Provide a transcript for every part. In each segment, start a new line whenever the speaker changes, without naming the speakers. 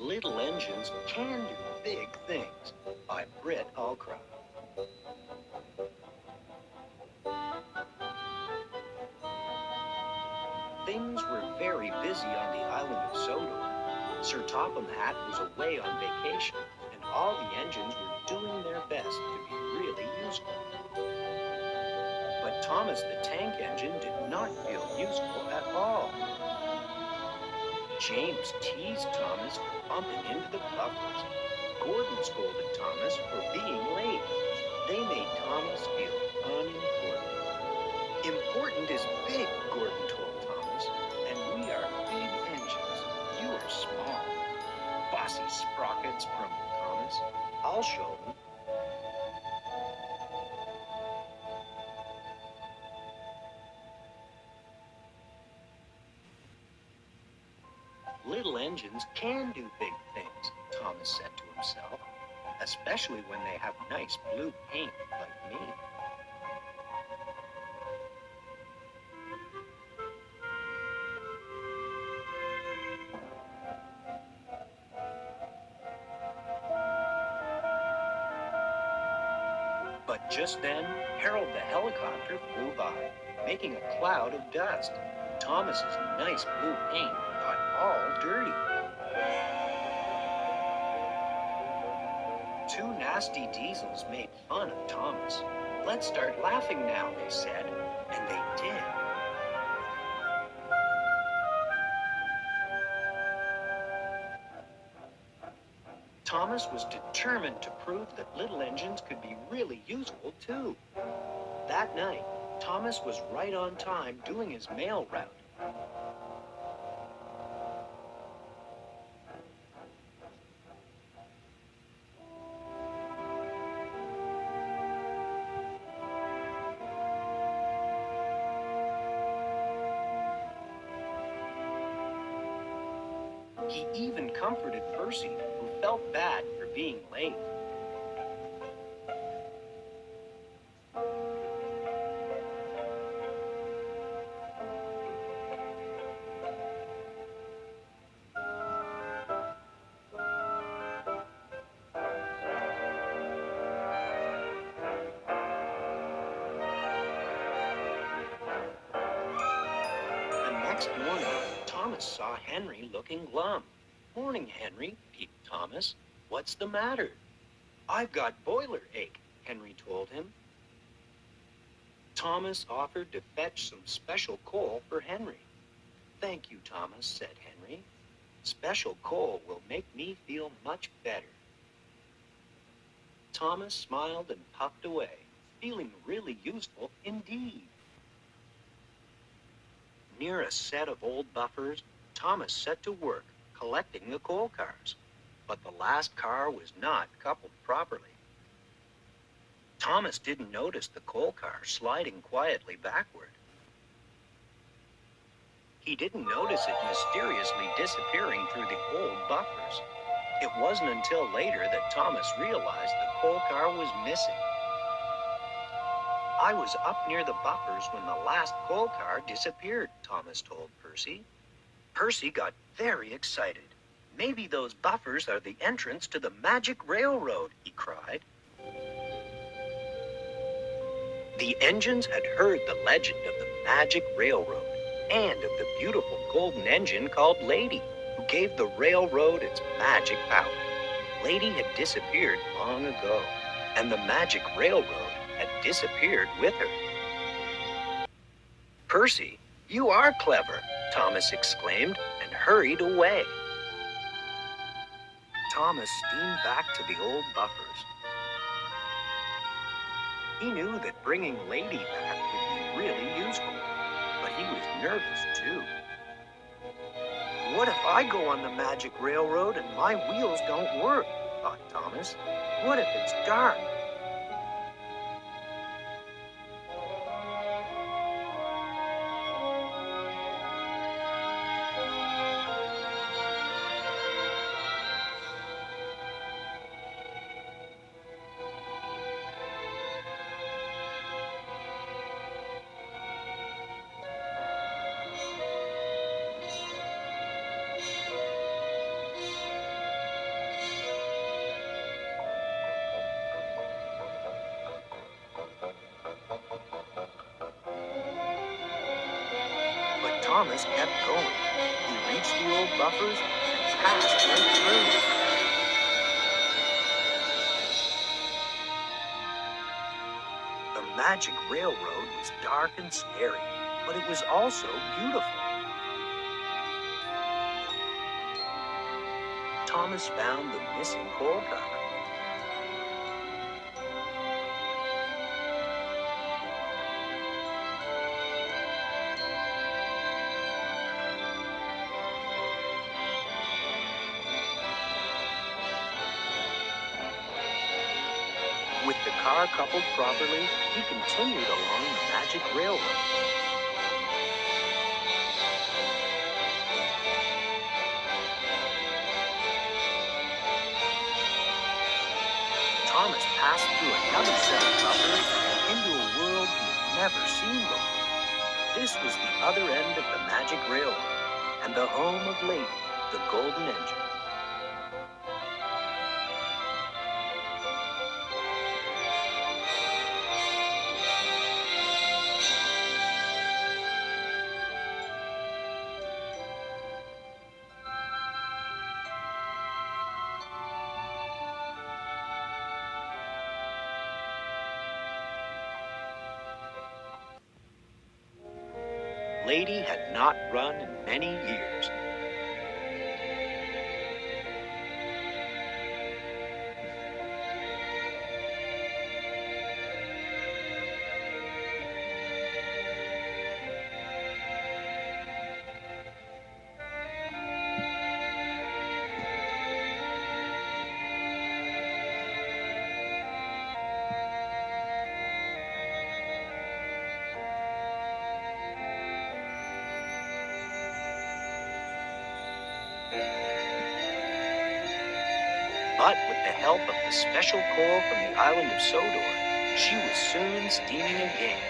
Little engines can do big things, by Britt Allcroft. Things were very busy on the island of Sodor. Sir Topham Hatt was away on vacation, and all the engines were doing their best to be really useful. But Thomas the Tank Engine did not feel useful at all. James teased Thomas for bumping into the buffers. Gordon scolded Thomas for being late. They made Thomas feel unimportant. Important is big, Gordon told Thomas, and we are big engines. You are small. Bossy sprockets, grumbled Thomas. I'll show them. Little engines can do big things, Thomas said to himself, especially when they have nice blue paint like me. But just then, Harold the helicopter flew by, making a cloud of dust. Thomas's nice blue paint got all dirty. Two nasty diesels made fun of Thomas. Let's start laughing now, they said, and they did. Thomas was determined to prove that little engines could be really useful too. That night, Thomas was right on time doing his mail route. He even comforted Percy, who felt bad for being late. The next morning, Thomas saw Henry looking glum. Morning, Henry, peeped Thomas. What's the matter? I've got boiler ache, Henry told him. Thomas offered to fetch some special coal for Henry. Thank you, Thomas, said Henry. Special coal will make me feel much better. Thomas smiled and puffed away, feeling really useful indeed. Near a set of old buffers, Thomas set to work collecting the coal cars, but the last car was not coupled properly. Thomas didn't notice the coal car sliding quietly backward. He didn't notice it mysteriously disappearing through the old buffers. It wasn't until later that Thomas realized the coal car was missing. I was up near the buffers when the last coal car disappeared, Thomas told Percy. Percy got very excited. Maybe those buffers are the entrance to the magic railroad, he cried. The engines had heard the legend of the magic railroad and of the beautiful golden engine called Lady, who gave the railroad its magic power. Lady had disappeared long ago, and the magic railroad had disappeared with her. Percy, you are clever, Thomas exclaimed and hurried away. Thomas steamed back to the old buffers. He knew that bringing Lady back would be really useful, but he was nervous too. What if I go on the magic railroad and my wheels don't work, thought Thomas. What if it's dark? Thomas kept going. He reached the old buffers and passed right through. The magic railroad was dark and scary, but it was also beautiful. Thomas found the missing coal car. With the car coupled properly, he continued along the magic railroad. Thomas passed through another set of buffers and into a world he had never seen before. This was the other end of the magic railroad and the home of Lady, the golden engine. Lady had not run in many years. But with the help of the special coal from the island of Sodor, she was soon steaming again.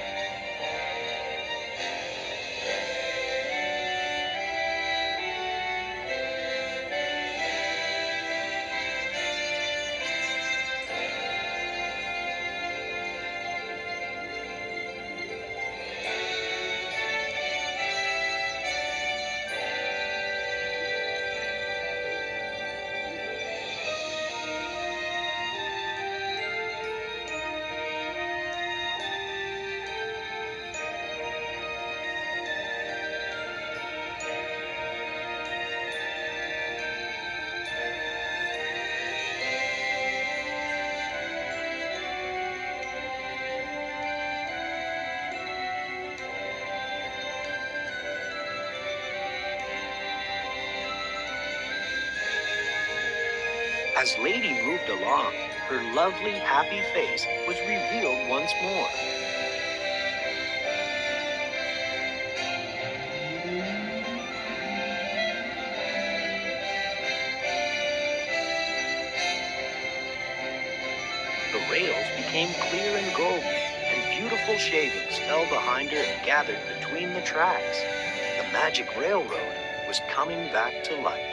As Lady moved along, her lovely, happy face was revealed once more. The rails became clear and golden, and beautiful shavings fell behind her and gathered between the tracks. The magic railroad was coming back to life.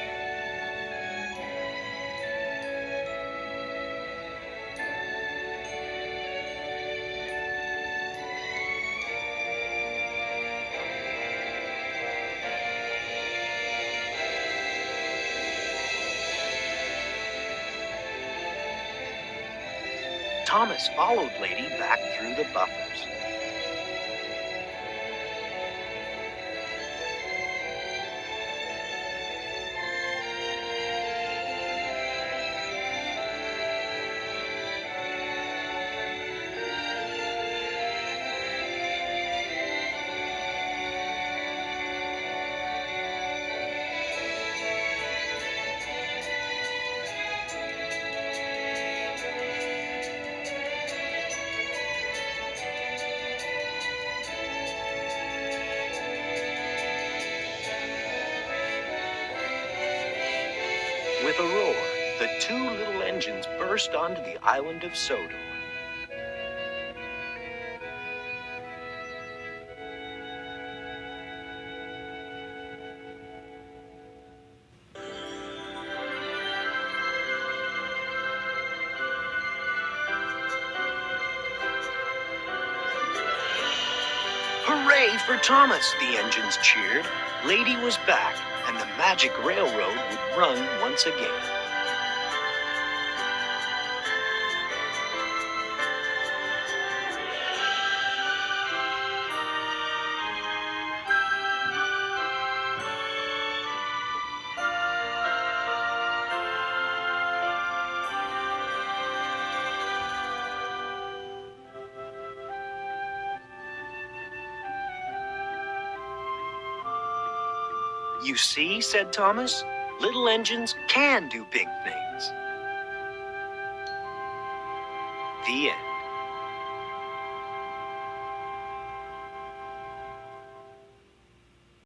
Thomas followed Lady back through the buffers. With a roar, the two little engines burst onto the island of Sodor. Hooray! Hooray for Thomas, the engines cheered. Lady was back, and the magic railroad would run once again. You see, said Thomas, little engines can do big things. The end.